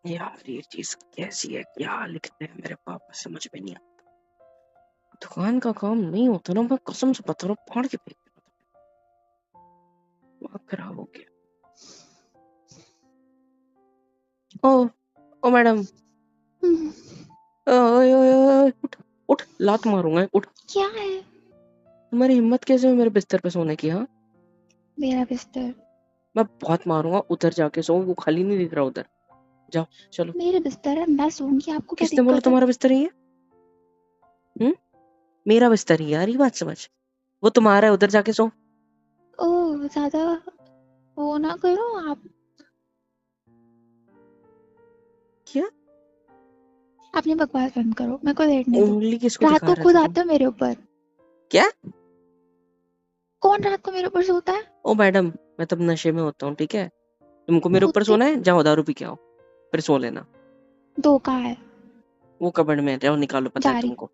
यार ये चीज कैसी है, क्या लिखते हैं मेरे पापा, समझ में नहीं आता। दुकान का काम नहीं होता ना, मैं कसम से बता रहा हूँ, फाड़ के फेंक देता। दिमाग खराब हो गया। ओ ओ मैडम, ओए ओए ओए, उठ उठ, लात मारूंगा, उठ। क्या है? तुम्हारी हिम्मत कैसे है मेरे बिस्तर पे सोने की? हाँ, मेरा बिस्तर। मैं बहुत मारूंगा, उधर जाके सो, वो खाली नहीं दिख रहा उधर। जाओ चलो। मेरे बिस्तर है, मैं सोऊंगी, आपको क्या किसने बोला दिक्कत है? तुम्हारा बिस्तर ही है? मेरा बिस्तर ही है यार, ये बात समझ। वो तुम्हारा है, उधर जाके सो। ओह, ज्यादा वो ना करो आप। क्या? अपनी बकवास बंद करो, मेरे को लेटने दो। उंगली किसको रात दिखा को रहे खुद थे तुम? आते हो मेरे ऊपर। क्या? कौन रात को मेरे ऊपर सोता है? ओ मैडम, मैं तब नशे में होता हूँ, ठीक है? तुमको मेरे ऊपर होते सोना है, जाओ दारू पी के आओ, फिर सो लेना। दो कहाँ है? वो कबर्ड में है, जाओ निकालो, पता है जा रही। तुमको।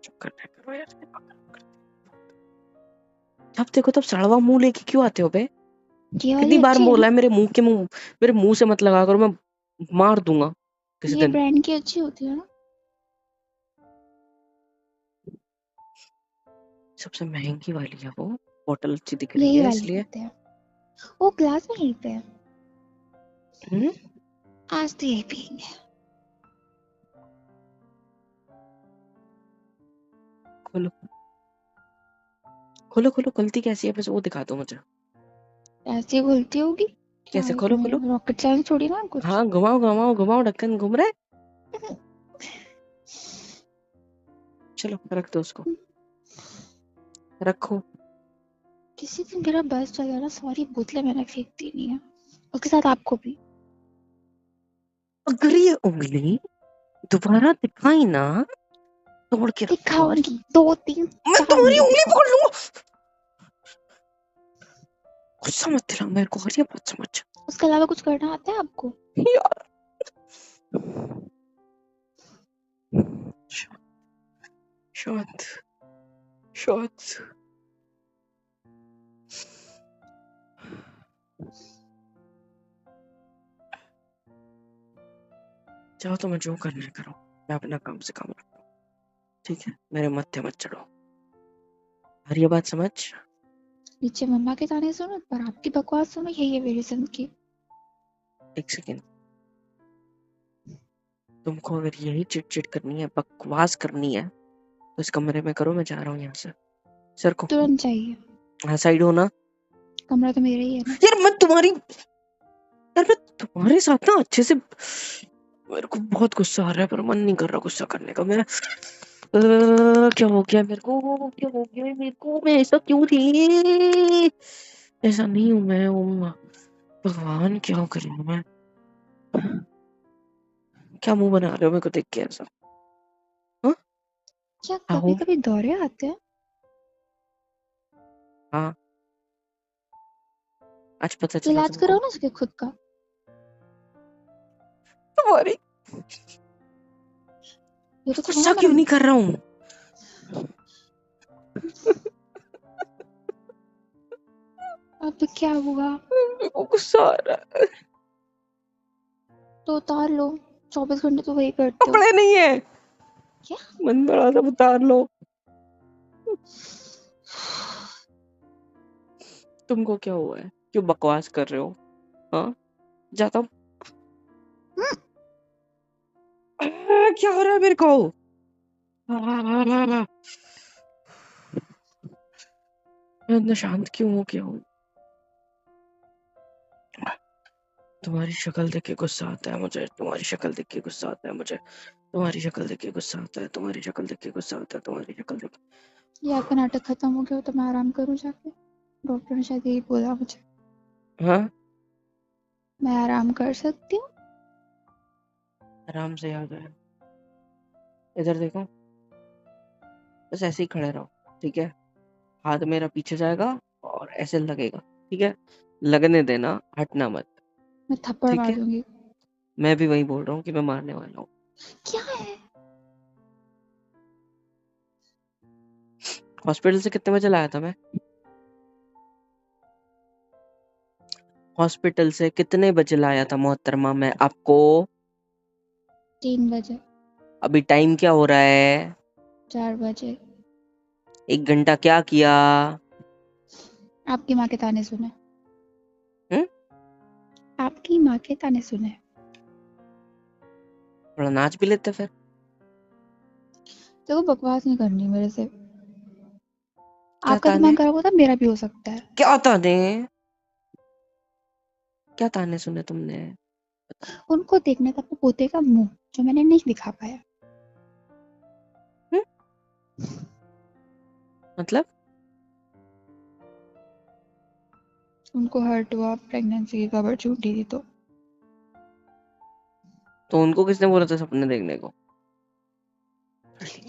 चुप करना करो यार, दिमाग खराब करते हो। जब देखो तब सड़वा मुंह लेके क्यों आते हो बे? ये वाली कितनी बार अच्छी है बोला ना? है मेरे मुंह से मत लगा करो, मैं मार दूंगा किसी ये दिन। ब्रांड की अच्छी होती है ना? सबसे महंगी वाली है वो, बोतल अच्छी दिख रही यही है वाली इसलिए। लेते हैं। वो ग्लास में यहीं पे है। हम्म। आज तो यही पियेंगे। खोलो खोलो खोलो, गलती कैसी है बस वो दिखा दो मुझे। ऐसे घुलती होगी। क्या कैसे? है खोलो खोलो। इसमें, रॉकेट साइंस थोड़ी ना कुछ। हाँ, घुमाओ घुमाओ घुमाओ, ढक्कन घूम रहा है। चलो रख दो उसको, रखो। किसी दिन मेरा बस चला ना, सारी बोतलें मैंने फेंक देनी है, उसके साथ आपको भी। अगर ये उंगली दोबारा दिखाई ना, तोड़ के रखूंगा। दिखाऊंगी, 2 3 मैं 4 तुम्हारी उंगली उंगली दिखाऊंगी। पकड़ लूंगा। गुस्सा मत दिला मेरे को, और ये बात समझ। उसके अलावा कुछ करना आता है आपको? यार शांत शांत। चाहो तो मैं जो करना है करो, मैं अपना काम से काम रखता हूँ, ठीक है? मेरे मत्थे मत चढ़ो, और ये बात समझ। नीचे मम्मा के गाने सुनो पर आपकी बकवास सुनो, यही है मेरी जिंदगी। एक सेकेंड, तुमको अगर यही चिट करनी है, बकवास करनी है, तो इस कमरे में करो, मैं जा रहा हूँ यहाँ से। सर को तुरंत चाहिए। हाँ, साइड हो ना। कमरा तो मेरा ही है ना। यार मैं तुम्हारे साथ ना अच्छे से, मेरे को बहुत गुस्सा आ रहा है पर मन नहीं कर रहा गुस्सा करने का। मैं क्या हो गया मेरे को, क्या हो गया मेरे को, मैं ऐसा क्यों थी? ऐसा नहीं हूँ मैं, भगवान क्या करूँ मैं? क्या मुंह बना रहे हो मेरे को देख के ऐसा? हाँ क्या कभी आओ। कभी दौरे आते हैं? हाँ, आज पता चला इलाज तुमको। कराओ ना उसके खुद का। तुम्हारी ये तो थोड़ा गुस्सा ना क्यों मना। नहीं कर रहा हूँ? अब क्या हुआ? मेरे को गुस्सा आ रहा है। तो उतार लो, 24 घंटे तो वही करते हो। कपड़े नहीं है, क्या? मन बड़ा था, उतार लो। तुमको क्या हुआ है, क्यों बकवास कर रहे हो? हाँ, जाता हूँ। क्या हो रहा है मेरे को? मैं इतना शांत क्यों हो गया हूँ? तुम्हारी शक्ल देख के गुस्सा आता है मुझे, तुम्हारी शक्ल देख के गुस्सा आता है मुझे, तुम्हारी शक्ल देख के गुस्सा आता है, तुम्हारी शक्ल देख के गुस्सा आता है, तुम्हारी शक्ल देख ये आपका नाटक खत्म हो गया तो मैं आराम करूँ जाके? डॉक्टर ने शायद यही बोला मुझे। हाँ, मैं आराम कर सकती हूँ? आराम से याद है। इधर देखो, बस ऐसे ही खड़े रहो, ठीक है? हाथ मेरा पीछे जाएगा और ऐसे लगेगा, ठीक है? लगने देना, हटना मत, मैं थप्पड़ ठीक मार है? दूंगी। मैं भी वही बोल रहा हूँ कि मैं मारने वाला हूँ। क्या है? हॉस्पिटल से कितने बजे लाया था मैं? हॉस्पिटल से कितने बजे लाया था मोहतरमा मैं आपको? 3 बजे, अभी टाइम क्या हो रहा है? 4 बजे। 1 घंटा क्या किया? आपकी माँ के ताने सुने। हम्म? आपकी माँ के ताने सुने। थोड़ा नाच भी लेते फिर। देखो बकवास नहीं करनी मेरे से। क्या आपका ताने? दिमाग खराब होता है, मेरा भी हो सकता है। क्या ताने? क्या ताने सुने तुमने? उनको देखना था अपने पोते का मुंह, जो मैंने नहीं दिखा पाया। हम्म? मतलब? उनको हर्ट हुआ, प्रेगनेंसी की खबर झूठी थी तो उनको किसने बोला था सपने देखने को?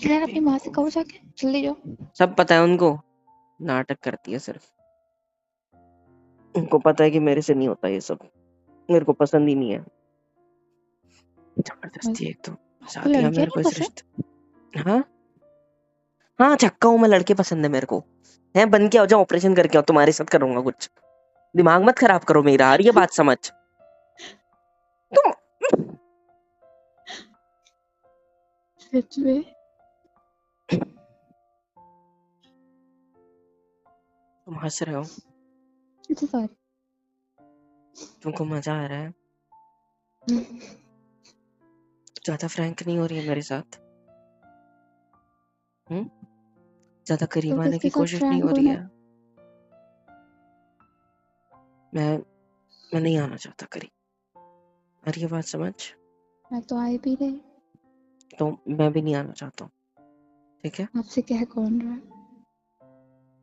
यार अपनी माँ से कहो जाके, जल्दी जाओ। सब पता है उनको। नाटक करती है सिर्फ। उनको पता है कि मेरे से नहीं होता ये सब। मेरे को पसंद ही नहीं है। जबरदस्ती एक तो फंसा आपको दिया लड़कियां मेरे को नहीं इस पसंद? रिश्ते। हाँ हाँ, छक्का हूँ मैं, लड़के पसंद है मेरे को। है, बन के आओ, जाओ ऑपरेशन करके आओ, तुम्हारे साथ करूंगा कुछ। दिमाग मत खराब करो मेरा, आ रही है बात समझ? तुम सच में? तुम हंस रहे हो? अच्छा सॉरी। तुमको मजा आ रहा है? ज्यादा फ्रैंक नहीं हो रही है मेरे साथ? ज्यादा तो करीब आने किसके की साथ कोशिश नहीं फ्रैंक हो रही होना है? है? मैं नहीं आना चाहता करीब। आ रही है बात समझ? मैं तो आई भी नहीं। तो मैं भी नहीं आना चाहता हूँ। ठीक है। आपसे कह कौन रहा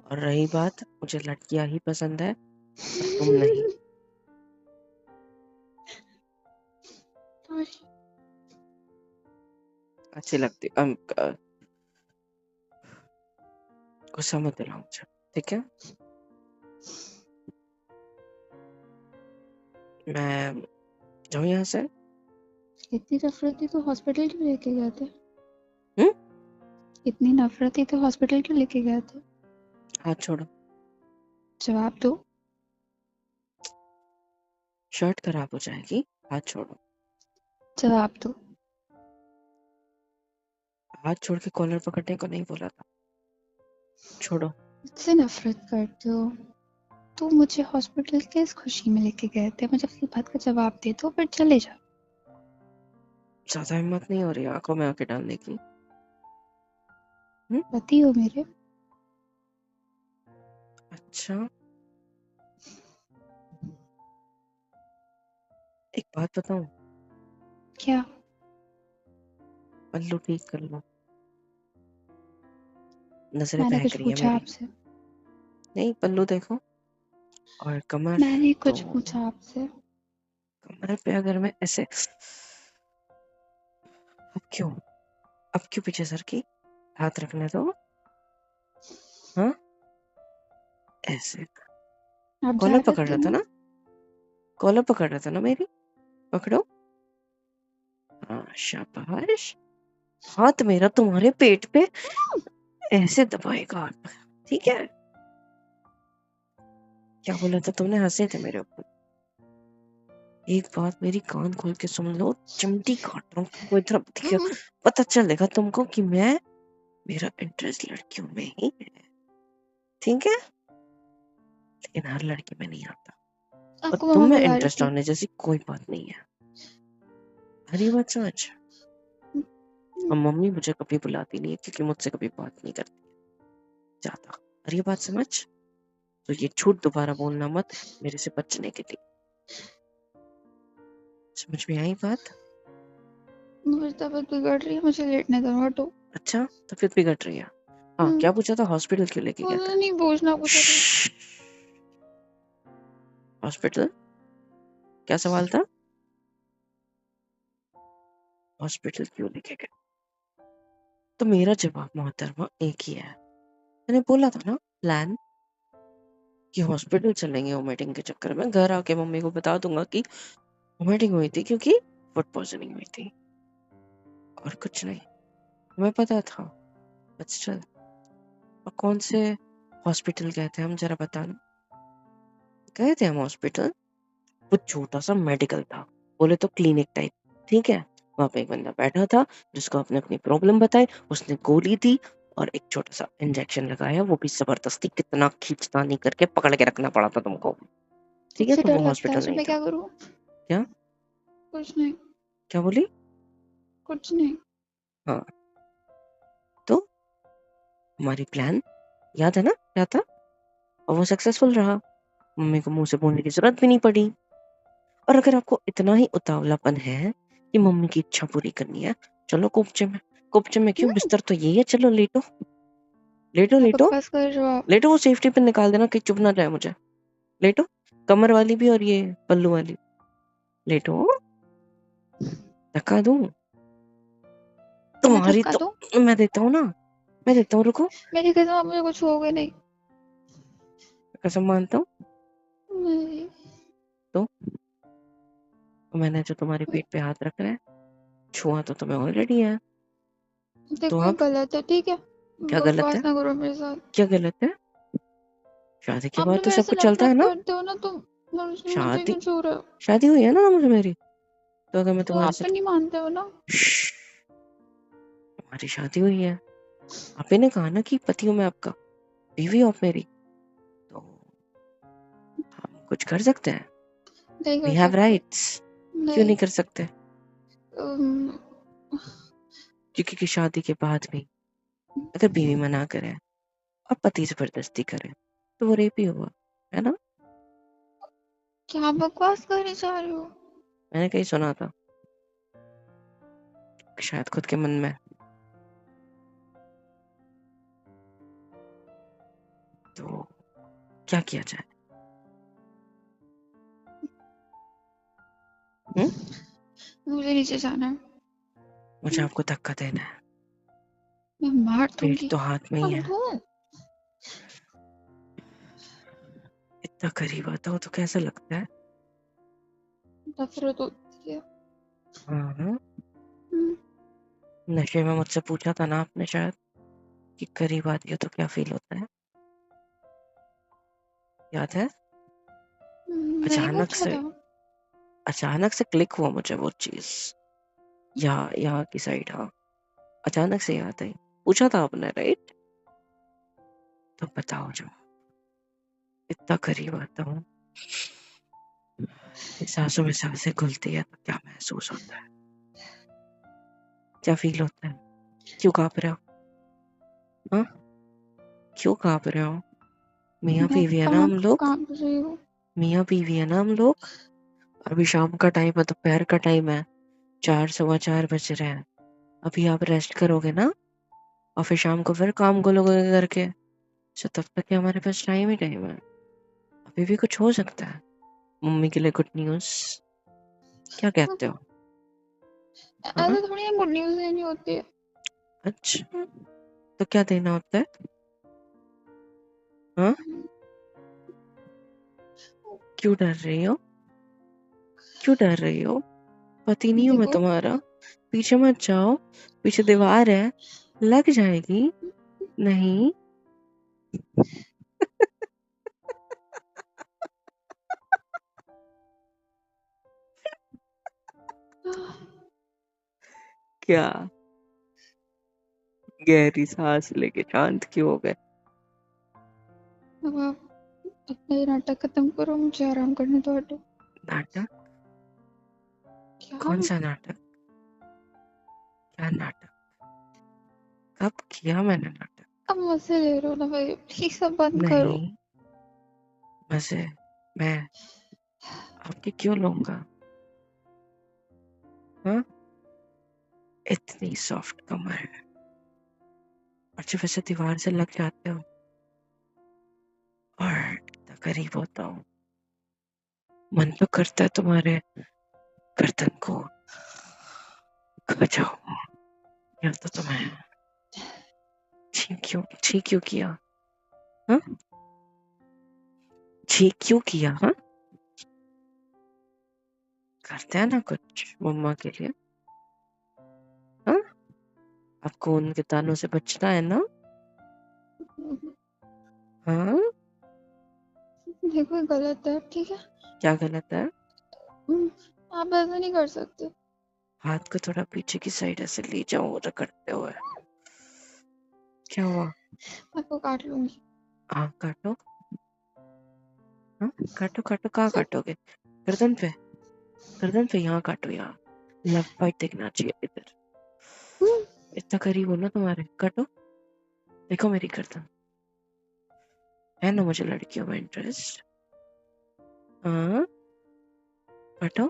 और रही बात, मुझे लड़कियां ही पसंद है और तुम नहीं। है? अच्छी लगती गुस्सा मत दिलाओ मुझे, ठीक है? मैं जाऊँ यहाँ से? इतनी नफरत थी तो हॉस्पिटल क्यों लेके गए थे? हम्म? इतनी नफरत थी तो हॉस्पिटल क्यों लेके गए थे? हाथ छोड़ो। जवाब दो। शर्ट खराब हो जाएगी, हाथ छोड़ो। जवाब दो। हाथ छोड़ के कॉलर पकड़ने को नहीं बोला था। छोड़ो। मुझसे नफरत करते हो तो मुझे हॉस्पिटल किस खुशी में लेके गए थे? मुझे अपनी बात का जवाब दे दो फिर चले जाओ। ज्यादा हिम्मत नहीं हो रही आंखों में आंखें डालने की? पति हो मेरे। अच्छा, एक बात बताऊं? क्या? पल्लू ठीक कर लो। नजरें मैंने बहक कुछ रही है पूछा मेरी। आपसे? नहीं, पल्लू देखो। और कमर। मैंने तो कुछ पूछा आपसे? कमर पे अगर मैं ऐसे, अब क्यों पीछे सर की? हाथ रखने दो। हाँ, ऐसे। आप जा कॉलर रहे पकड़ थे रहा था ना? ना? कॉलर पकड़ रहा था ना मेरी? पकड़ो। हाँ, शाबाश। हाथ मेरा तुम्हारे पेट पे ऐसे दबाएगा, ठीक है? क्या बोला था तुमने? हंसे थे मेरे ऊपर। एक बात मेरी कान खोल के सुन लो, चिमटी काट रहा हूँ तुमको इतना, ठीक है? पता चलेगा तुमको कि मेरा इंटरेस्ट लड़कियों में ही है, ठीक है? लेकिन हर लड़की में नहीं आता। और आपको तुम मम्मा में बुला रही इंटरेस्ट थी। आने जैसी कोई बात नहीं है। हरी बात समझ? और मम्मी मुझे कभी बुलाती नहीं है क्योंकि मुझसे कभी बात नहीं करती ज्यादा। हरी बात समझ? तो ये झूठ दोबारा बोलना मत, मेरे से बचने के लिए। समझ में आई बात? मुझे तबीयत बिगड़ रही है, मुझे लेटने दो, हटो। अच्छा, तो फिर बिगड़ रही है? हाँ, क्या पूछा था? हॉस्पिटल क्यों लेके गया था? मुझे नहीं पूछना कुछ अभी। हॉस्पिटल? क्या सवाल था? हॉस्पिटल क्यों लेके गए? तो मेरा जवाब मोहतरमा एक ही है। मैंने बोला था ना, प्लान कि हॉस्पिटल चलेंगे वोमिटिंग के चक्कर में। घर आके मम्मी को बता दूंगा कि वोमिटिंग हुई थी क्योंकि फूड पॉइजनिंग हुई थी, और कुछ नहीं। हमें पता था। बट स्टिल, और कौन से हॉस्पिटल गए थे हम, जरा बताना। गए थे हम हॉस्पिटल वो छोटा सा मेडिकल था, बोले तो क्लिनिक टाइप, ठीक है। वहां पे एक बंदा बैठा था जिसको अपने अपनी प्रॉब्लम बताई, उसने गोली दी और एक छोटा सा इंजेक्शन लगाया, वो भी जबरदस्ती, कितना खींचतानी करके पकड़ के रखना पड़ा था तुमको, ठीक है। मुझसे तो डर वो लगता है, हॉस्पिटल सो नहीं मैं था। क्या करूँ? क्या? कुछ नहीं। क्या बोली? कुछ नहीं। हाँ, तो हमारी प्लान याद है ना क्या था, और वो सक्सेसफुल रहा, मम्मी को मुंह से बोलने की जरूरत भी नहीं पड़ी। और अगर आपको इतना ही उतावलापन है कि मम्मी की इच्छा पूरी करनी है, चलो कोपचे में। कोपचे में क्यों, बिस्तर तो यही है, चलो लेटो लेटो क्या लेटो बकवास कर रहे हो आप? लेटो। वो सेफ्टी पिन निकाल देना कि चुभ ना जाए मुझे। लेटो, कमर वाली भी और ये पल्लू वाली। लेटो, धक्का दूं मैं तुम्हारी धक्का तो? दूं? मैं देता हूँ ना, मैं देता हूँ, रुको। मेरी कसम, आप मुझे कुछ होगा नहीं। कसम मानता हूँ। नहीं। तो मैंने जो तुम्हारी पीठ पे हाथ रखा है, छुआ तो तुम्हें ऑलरेडी है। तो देखो ये अब गलत है, ठीक है? क्या गलत बकवास है? ना करो मेरे साथ। क्या गलत है? शादी के आप बाद तो तो मेरे सब से कुछ चलता है नफरत ना। करते हो ना, तो मुझे शादी, क्यों छू रहे हो? शादी हुई है ना मुझे मेरी, तो अगर मैं तो तुम्हारे आप तो साथ, नहीं मानते हो ना? श्श्श, हमारी शादी हुई है। आप ही ने कहा ना कि पति हूँ मैं आपका, बीवी हो आप मेरी, तो हम कुछ कर सकते हैं। नहीं वी कर हैव सकते। राइट्स। क्यों नहीं। नहीं कर सकते? अम, क्योंकि कि शादी के बाद भी अगर बीवी मना करे और पति जबरदस्ती करे तो वो रेप ही हुआ, है ना? क्या बकवास करने जा रहे हो? मैंने कहीं सुना था, शायद खुद के मन में। तो क्या किया जाए? हम्म? मुझे नीचे जाना है। मुझे आपको धक्का देना है, मैं मार पेट दूंगी। तो हाथ में ही मार है। दूं? इतना करीब आता हो तो कैसा लगता है? नफरत होती है। हाँ हाँ। हम्म, नशे में मुझसे पूछा था ना आपने शायद कि करीब आती हो तो क्या फील होता है, याद है? नहीं अचानक पूछा से, था। अचानक से क्लिक हुआ मुझे वो चीज, यहाँ की साइड, हाँ, अचानक से याद आई। पूछा था आपने, राइट? तो बताओ, जो इतना करीब आता हूँ, सांसों में सांसें घुलती है तो क्या महसूस होता है, क्या फील होता है? क्यों कांप रहे हो? हाँ, क्यों कांप रहे हो? मियाँ मैं बीवी है ना कहाँ हम लोग, कांप रही हूँ? मियाँ बीवी है ना हम लोग। अभी शाम का टाइम है, दोपहर का टाइम है, 4 सवा 4 बज रहे हैं। अभी आप रेस्ट करोगे ना, और फिर शाम को फिर काम को लोगोगे करके, सो तब तक के हमारे पास टाइम ही टाइम है। अभी भी कुछ हो सकता है। मम्मी के लिए गुड न्यूज, क्या कहते हो? हाँ, ऐसा थोड़ी गुड न्यूज देनी होती है। अच्छा, तो क्या देना होता है? हाँ, क्यों डर रही हो? क्यों डर रही हो? पति नहीं हूं मैं देखो, तुम्हारा, पीछे मत जाओ, पीछे दीवार है, लग जाएगी। नहीं। क्या? गहरी सांस लेके शांत क्यों हो गए? अब आप अपना ये नाटक खत्म करो, मुझे आराम करने दो, हटो। नाटक? क्या? कौन सा नाटक? क्या नाटक? कब किया मैंने नाटक? अब मजे ले रहे हो ना भाई, प्लीज अब बंद करो। नहीं, मजे मैं आपके क्यों लूंगा? हाँ, इतनी सॉफ्ट कमर है, और जब ऐसे दीवार से लग जाते हो और इतना करीब होता हूँ, मन तो करता है तुम्हारे गर्दन को खा जाऊं, या तो तुम्हें छी क्यों किया? हाँ, छी क्यों किया? हाँ, करते हैं ना कुछ मम्मा के लिए। हाँ, आपको उनके तानों से बचना है ना? हाँ, देखो ये गलत है, ठीक है? क्या गलत है? आप ऐसा नहीं कर सकते। हाथ को थोड़ा पीछे की साइड ऐसे ले जाओ रगड़ते हुए। क्या हुआ? आपको काट लूंगी। आँख काटो। हाँ काटो काटो, कहाँ काटोगे? गर्दन पे? गर्दन पे? यहाँ काटो, यहाँ। लेफ्ट साइड दिखना चाहिए इधर। इतना करीब हो ना तुम्हारे, काटो। देखो मेरी गर्दन, है ना मुझे लड़कियों में इंटरेस्ट? हाँ काटो।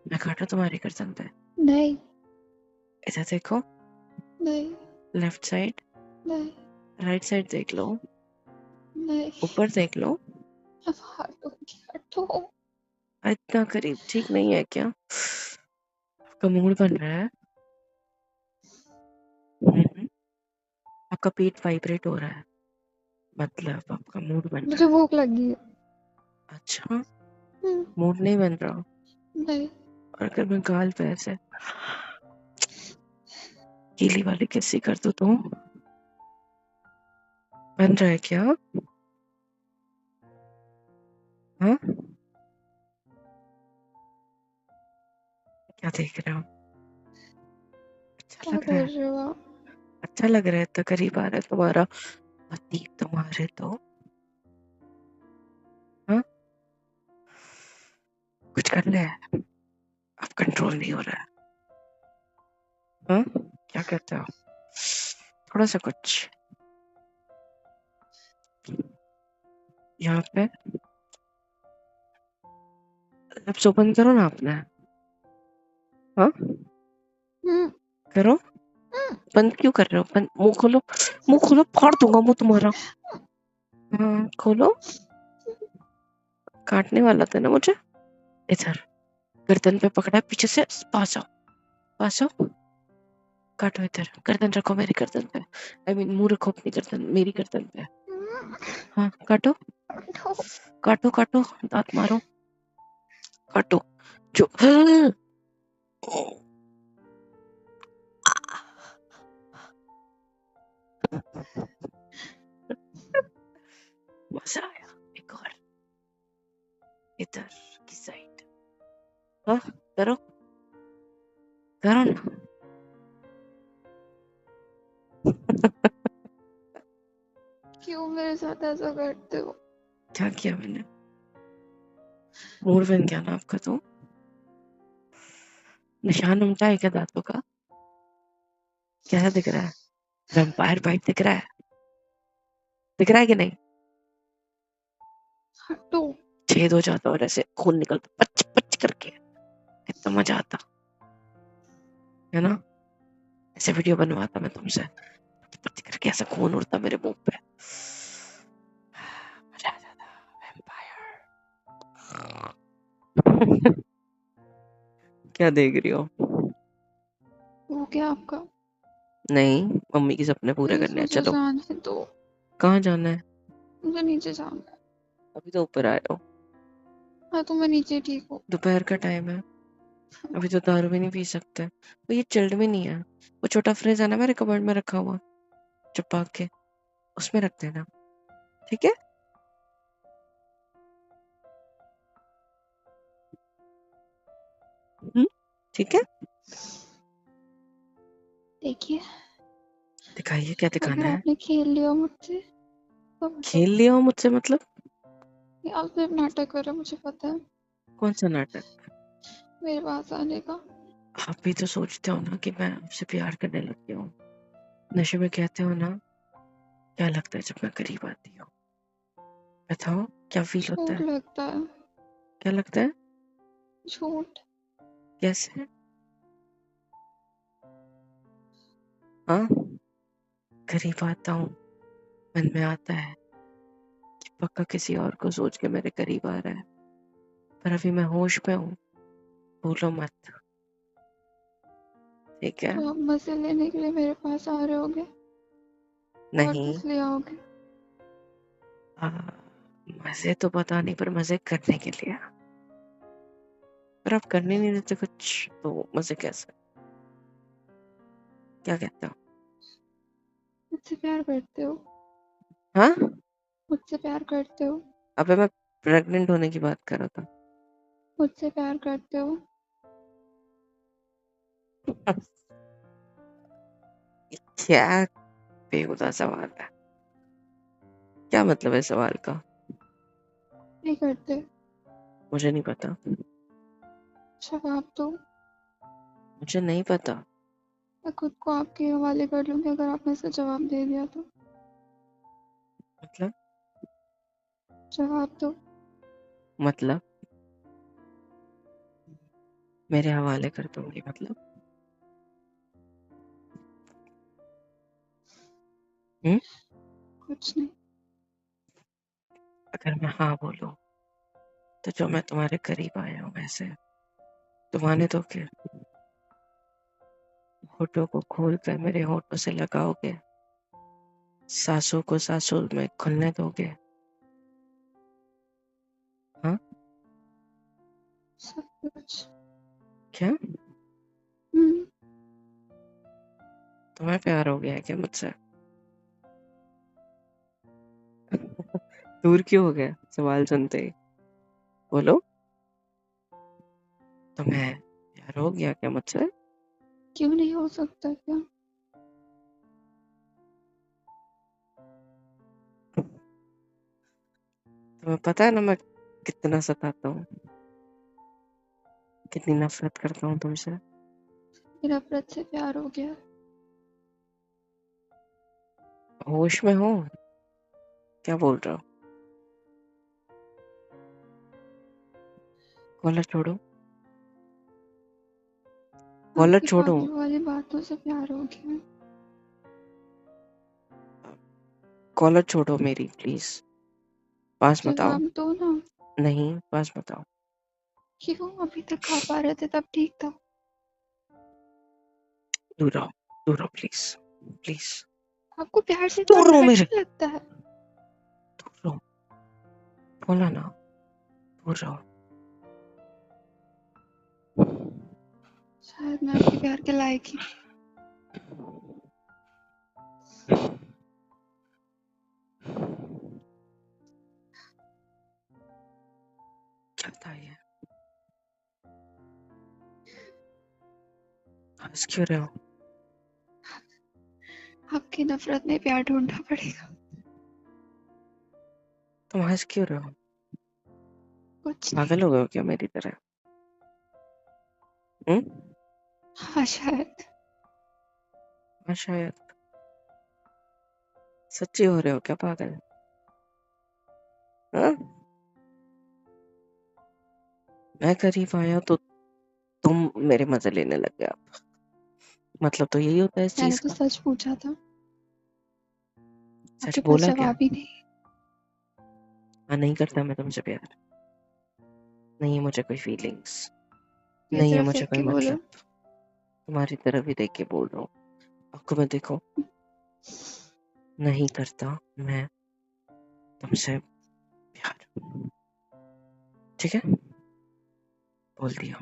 मैं काटू तुम्हारी गर्दन पे? नहीं इधर देखो। नहीं लेफ्ट साइड, नहीं राइट साइड देख लो, नहीं। ऊपर देख लो। अब हटो। इतना करीब ठीक नहीं है क्या? आपका मूड बन रहा है? हम्म, आपका पेट वाइब्रेट हो रहा है, मतलब आपका मूड बन रहा मुझे है। भूख लगी है। अच्छा, मूड नहीं बन रहा? नहीं। और अगर मैं गाल पे ऐसे गीली वाली किस्सी कर दूं तो बन रहा है क्या? हाँ क्या देख रहे हो? अच्छा क्या लग रहा कर है? रहे हो आप? अच्छा लग रहा है? इतना करीब आ रहा है तुम्हारा पति तुम्हारे तो। हाँ कुछ कर ले, अब कंट्रोल नहीं हो रहा है। हाँ क्या कहते हो? थोड़ा सा कुछ यहाँ पे। लिप्स ओपन करो ना आपने। हाँ हम्म, करो। बंद क्यों कर रहे हो? बंद, मुंह खोलो। मुंह खोलो, फाड़ दूंगा मुंह तुम्हारा। हाँ खोलो। काटने वाला था ना मुझे। इधर गर्दन पे पकड़ा है पीछे से, पास आओ, पास आओ। काटो, इधर गर्दन रखो मेरी गर्दन पे। आई मीन मुंह रखो अपनी गर्दन मेरी गर्दन पे। हाँ काटो हटो। काटो काटो, दांत मारो, काटो जो। मजा आया। एक और इधर की साइड। हाँ करो, करो ना। क्यों मेरे साथ ऐसा करते हो? क्या किया मैंने? मूड बन गया ना आपका तो? निशान उमटा है क्या दांतों का? कैसा दिख रहा है? वैम्पायर बाइट दिख रहा है? दिख रहा है कि नहीं? हटो। छेद हो जाता और ऐसे खून निकलता पच पच करके, कितना मजा आता है ना? ऐसे वीडियो बनवाता मैं तुमसे, पच पच करके ऐसा खून उड़ता मेरे मुंह पे, मजा आ जाता। वैम्पायर। क्या देख रही हो? वो क्या आपका? नहीं, मम्मी के सपने पूरे प्लीज करने हैं, मुझे चलो। जाने दो। कहाँ जाना है? मुझे नीचे जाना है। अभी तो ऊपर आए हो। हाँ तो मैं नीचे ठीक हूँ। दोपहर का टाइम है, अभी तो दारू भी नहीं पी सकते। तो ये चिल्ड भी नहीं है। वो छोटा फ्रिज है ना मेरे कबर्ड में रखा हुआ, छुपा के, उसमें रख देना, ठीक है? ठीक है। देखिए, दिखाइए क्या दिखाना अगर है। आपने खेल लिया मुझसे तो खेल लिया हो मुझसे मतलब? आप सिर्फ नाटक कर रहे हो, मुझे पता है। कौन सा नाटक? मेरे पास आने का। आप भी तो सोचते हो ना कि मैं आपसे प्यार करने लग गया हूँ। नशे में कहते हो ना, क्या लगता है जब मैं करीब आती हूँ? बताओ क्या फील होता झूठ है? लगता है। क्या लगता है? झूठ। कैसे? हाँ करीब आता हूँ, मन में आता है कि पक्का किसी और को सोच के मेरे करीब आ रहा है, पर अभी मैं होश में हूँ, भूलो मत, ठीक है? तो आप मजे लेने के लिए मेरे पास आ रहे होगे और नहीं। किस लिए आओगे? आ, मजे तो पता नहीं, पर मजे करने के लिए। पर आप करने नहीं देते कुछ, तो मजे कैसे? क्या कहते हो? मुझसे प्यार करते हो? हाँ मुझसे प्यार करते हो? अबे मैं प्रेग्नेंट होने की बात कर रहा था। मुझसे प्यार करते हो? क्या बेहुदा सवाल है, क्या मतलब है सवाल का? नहीं करते। मुझे नहीं पता, जवाब दो। मुझे नहीं पता। मैं खुद को आपके हवाले कर लूंगी अगर आपने इसका जवाब दे दिया तो। मतलब जवाब दो। मतलब मेरे हवाले कर दूंगी मतलब? हम्म? कुछ नहीं। अगर मैं हाँ बोलूं तो जो मैं तुम्हारे करीब आया हूँ वैसे तुम आने दोगे? होठों को खोल कर मेरे होठों से लगाओगे? सांसों को सांसों में खुलने दोगे? हाँ? सब कुछ। क्या हम्म। तुम्हें प्यार हो गया है क्या मुझसे? दूर क्यों हो गया सवाल सुनते ही? बोलो, तुम्हें प्यार हो गया क्या मुझसे? क्यों नहीं हो सकता क्या? तुम्हें पता है ना मैं कितना सताता हूँ, कितनी नफरत करता हूँ तुमसे। मेरा नफरत से प्यार हो गया। होश में हो? क्या बोल रहे हो? कॉलर छोड़ो, कॉलर आपकी छोड़ो। पागल वाली बातों से प्यार हो गया। कॉलर छोड़ो मेरी प्लीज, पास मत आओ। जवाब दो ना। नहीं, पास मत आओ। क्यों? अभी तक खा पा रहे थे तब ठीक था। दूर रहो, दूर रहो प्लीज, प्लीज। आपको प्यार से इतना दूर रहो मेरे, घटिया लगता है? दूर रहो, बोला ना, दूर रहो। शायद मैं आपके प्यार के लायक ही क्या था ये? हंस क्यों रहे हो? आपकी नफरत में प्यार ढूंढना पड़ेगा। तुम हंस क्यों रहे हो? कुछ नहीं। पागल हो गए हो क्या मेरी तरह? हम्म? हाँ शायद। हाँ शायद। सच्ची हो रहे हो क्या पागल? हाँ? मैं करीब आया तो तुम मेरे मजे लेने लग गए अब। मतलब तो यही होता है इस मैंने चीज तो का। सच पूछा था। सच आपके पास बोला क्या? जवाब ही नहीं। हाँ, नहीं करता मैं तुमसे प्यार, नहीं है मुझे कोई फीलिंग्स, मेरी नहीं है तरफ मुझे देख कोई के बोलो। मतलब। तुम्हारी तरफ ही देख के बोल रहा हूँ, आंखों में देखो। नहीं करता मैं तुमसे प्यार, ठीक है? बोल दिया।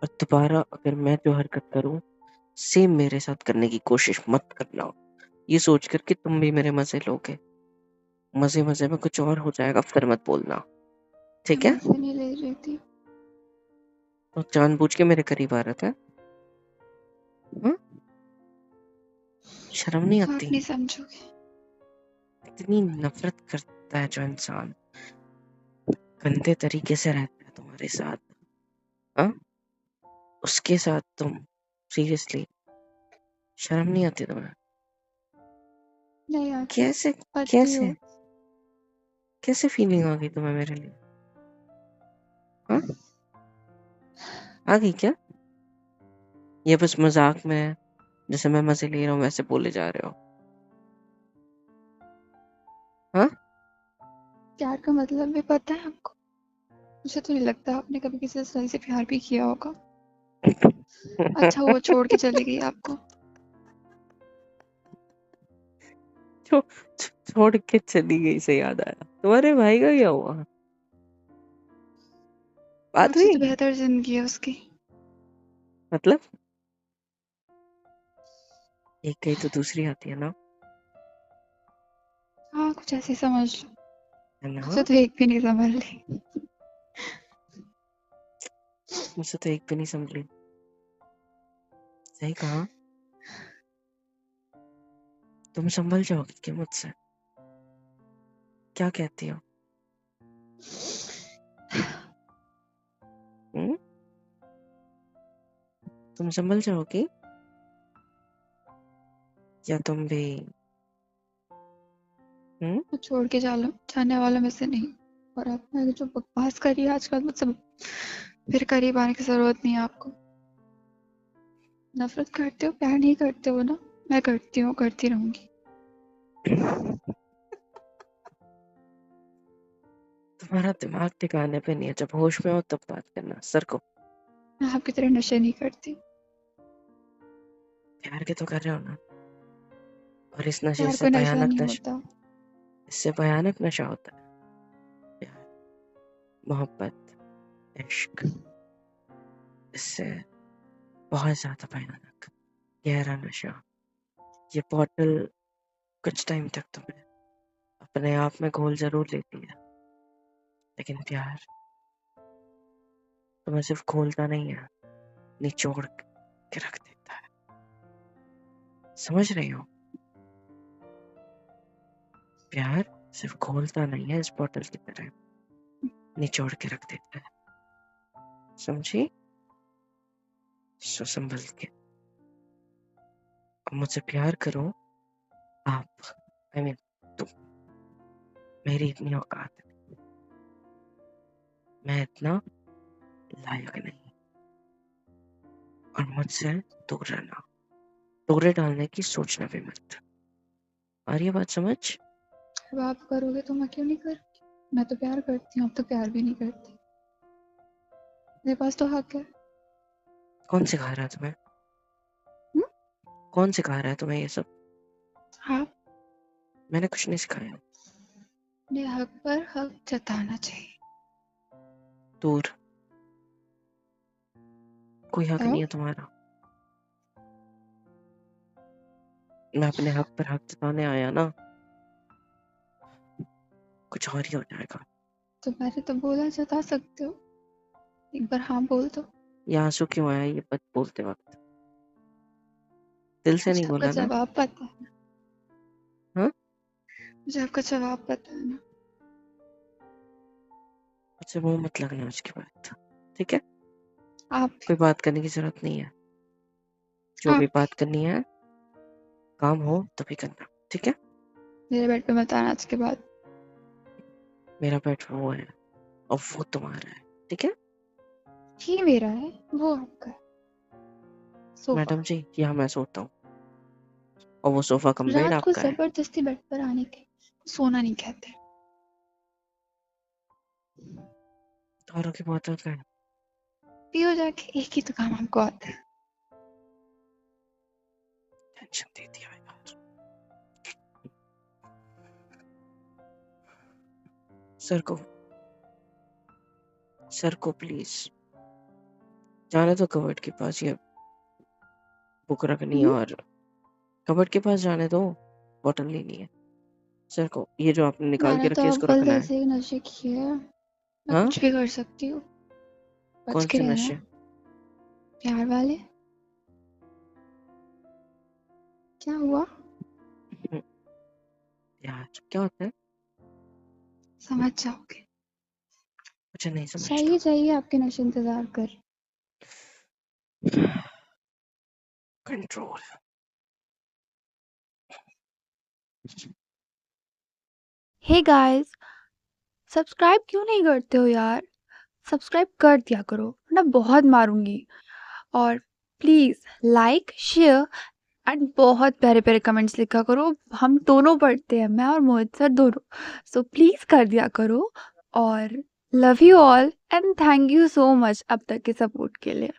और दोबारा अगर मैं जो हरकत करूं सेम मेरे साथ करने की कोशिश मत करना, ये सोचकर कि तुम भी मेरे मजे लोगे। मजे मजे में कुछ और हो जाएगा फिर मत बोलना, मैं ठीक है? मजे नहीं ले रही थी। तो जानबूझ के मेरे करीब आ रहा था? हाँ? शर्म नहीं आप आती? नहीं समझोगे। इतनी नफरत करता है जो इंसान गंदे तरीके से रहता है तुम्हारे साथ, हाँ? उसके साथ तुम सीरियसली, शर्म नहीं आती तुम्हें? नहीं आती। कैसे, आती हो। कैसे, कैसे फीलिंग आ गई तुम्हें मेरे लिए? हाँ? आ गई क्या? ये बस मजाक में है, जैसे मैं मजे ले रहा हूँ वैसे बोले जा रहे हो? हाँ? प्यार का मतलब भी पता है आपको? मुझे तो नहीं लगता आपने कभी किसी से सही से प्यार भी किया होगा। अच्छा वो छोड़ के चली गई आपको। छो, छोड़ के चली गई से याद आया, तुम्हारे भाई का क्या हुआ? बात आपसे तो हुई? बेहतर जिंदगी है उसकी। मतलब एक गई तो दूसरी आती है ना? हाँ कुछ ऐसे समझ लो। है मुझे ना? तो एक भी नहीं समझ ली। मुझसे तो एक भी नहीं संभली। सही कहा, तुम संभल जाओगी क्या मुझसे? क्या कहती हो? हम्म? तुम संभल जाओगी या तुम भी? मैं छोड़ के जाने वाला में से नहीं। और आपने जो बकवास करी है आजकल मुझसे, फिर करीब आने की जरूरत नहीं है आपको। नफरत करते हो, प्यार नहीं करते हो ना? मैं करती हूँ, करती रहूंगी। तुम्हारा दिमाग ठिकाने पे नहीं है, जब होश में हो तब बात करना। सर को मैं आपकी तरह नशे नहीं करती। प्यार के तो कर रहे हो ना, और इस नशे प्यार से कोई नशा भयानक नहीं नशा, होता। इससे भयानक नशा होता है प्यार, मोहब्बत, इश्क। इससे बहुत ज्यादा भयानक गहरा नशा। ये बॉटल कुछ टाइम तक तुम्हें अपने आप में घोल जरूर लेती है, लेकिन प्यार तुम्हें सिर्फ घोलता नहीं है, निचोड़ के रख देता है। समझ रही हो? प्यार सिर्फ घोलता नहीं है, इस बॉटल की तरह निचोड़ के रख देता है। समझी? सो संभल के अब मुझसे प्यार करो। आप, आई मीन तुम। मेरी इतनी औकात है, मैं इतना लायक नहीं, और मुझसे दूर रहना, टोरे डालने की सोचना भी मत। आ रही है बात समझ? अब आप करोगे तो मैं क्यों नहीं करूँगी? मैं तो प्यार करती हूँ, आप तो प्यार भी नहीं करती। मेरे पास तो हक है। कौन सिखा रहा है तुम्हें? हम्म? कौन सिखा रहा है तुम्हें ये सब? आप मैंने कुछ नहीं सिखाया। अपने हक पर हक जताना चाहिए। दूर, कोई हक नहीं है तुम्हारा। मैं अपने हक पर हक जताने आया ना, कुछ और ही हो जाएगा। तो मैंने तो बोला, जता सकते हो, एक बार हाँ बोल दो। ये आंसू क्यों आया ये बात बोलते वक्त? दिल से नहीं मुझे आपका बोला ना? जवाब पता है। हाँ, मुझे आपका जवाब पता है ना। मुझसे मुंह मत लगना उसके बाद, ठीक है? आप कोई बात करने की जरूरत नहीं है। जो भी आप बात करनी है, काम हो तभी करना, ठीक है? मेरे बेड पे मत आना आज के बाद। मेरा बेड वो है और वो तुम्हारा है, ठीक है? ये मेरा है, वो आपका है। सोफा। मैडम जी, यहाँ मैं सोता हूँ, और वो सोफा कम बेड रात को आपका है। जबरदस्ती बेड पर आने के सोना नहीं कहते। औरों की बोतल का है। पियो जाके, एक ही तो काम हमको आता है। टेंशन दे दिया यार। सर को प्लीज जाने दो कबर्ड के पास, ये बुक रखनी है, और कबर्ड के पास जाने दो, बोतल लेनी है। सर को ये जो आपने निकाल के मैंने तो रखी है इसको अव्वल रखना दिल है। से ही नशे किए हैं। मैं हाँ, कुछ भी कर सकती हूँ। बच कौन के से रहना। नशे? प्यार वाले। क्या हुआ? यार क्या होता है? समझ जाओगे। मुझे नहीं चाहिए समझता। चाहिए, आपके नशे इंतजार कर। कंट्रोल। हे गाइस, सब्सक्राइब क्यों नहीं करते हो यार? सब्सक्राइब कर दिया करो, वरना बहुत मारूंगी। और प्लीज लाइक, शेयर एंड बहुत प्यारे प्यारे कमेंट्स लिखा करो। हम दोनों पढ़ते हैं, मैं और मोहित सर दोनों। सो प्लीज कर दिया करो। और love you all and thank you so much अब तक के सपोर्ट के लिए।